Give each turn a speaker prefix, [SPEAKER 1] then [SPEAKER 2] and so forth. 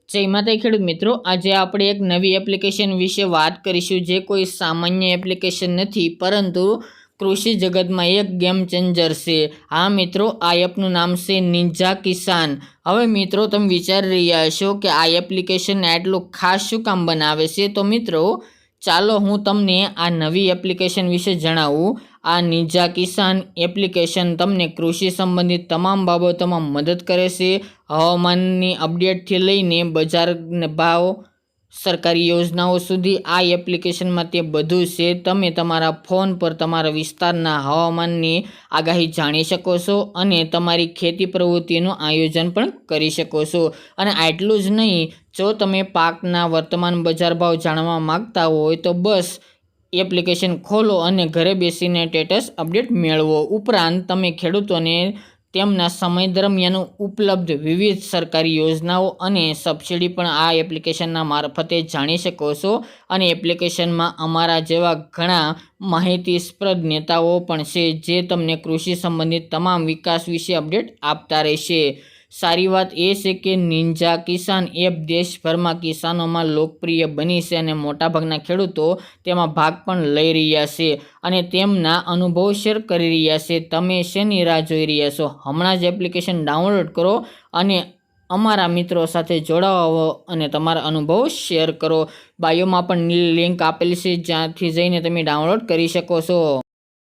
[SPEAKER 1] જય માતા ખેડૂત મિત્રો, આજે આપણે એક નવી એપ્લિકેશન વિશે વાત કરીશું જે કોઈ સામાન્ય એપ્લિકેશન નથી પરંતુ કૃષિ જગતમાં એક ગેમ ચેન્જર છે। હા મિત્રો, આ એપનું નામ છે નિંજા કિસાન। હવે મિત્રો, તમે વિચારી રહ્યા હશો કે આ એપ્લિકેશન આટલું ખાસ શું કામ બનાવે છે? તો મિત્રો ચાલો હું તમને આ નવી એપ્લિકેશન વિશે જણાવું। આ નિંજા કિસાન એપ્લિકેશન તમને કૃષિ સંબંધિત તમામ બાબતોમાં મદદ કરે છે। હવામાનની અપડેટથી લઈને બજાર ભાવ, સરકારી યોજનાઓ સુધી આ એપ્લિકેશનમાં તે બધું છે। તમે તમારા ફોન પર તમારા વિસ્તારના હવામાનની આગાહી જાણી શકો છો અને તમારી ખેતી પ્રવૃત્તિનું આયોજન પણ કરી શકો છો। અને આટલું જ નહીં, જો તમે પાકના વર્તમાન બજાર ભાવ જાણવા માંગતા હોય તો બસ એપ્લિકેશન ખોલો અને ઘરે બેસીને સ્ટેટસ અપડેટ મેળવો। ઉપરાંત તમે ખેડૂતોને તેમના સમય દરમિયાન ઉપલબ્ધ વિવિધ સરકારી યોજનાઓ અને સબસિડી પણ આ એપ્લિકેશનના મારફતે જાણી શકો છો। અને એપ્લિકેશનમાં અમારા જેવા ઘણા માહિતીસ્પ્રદ નેતાઓ પણ છે જે તમને કૃષિ સંબંધિત તમામ વિકાસ વિશે અપડેટ આપતા રહેશે। સારી વાત એ છે કે નિંજા કિસાન એપ દેશભરમાં કિસાનોમાં લોકપ્રિય બની છે અને મોટાભાગના ખેડૂતો તેમાં ભાગ પણ લઈ રહ્યા છે અને તેમના અનુભવ શેર કરી રહ્યા છે। તમે શેની રાહ જોઈ રહ્યા છો? હમણાં જ એપ્લિકેશન ડાઉનલોડ કરો અને અમારા મિત્રો સાથે જોડાવો અને તમારા અનુભવ શેર કરો। બાયોમાં પણ લિંક આપેલી છે, જ્યાંથી જઈને તમે ડાઉનલોડ કરી શકો છો।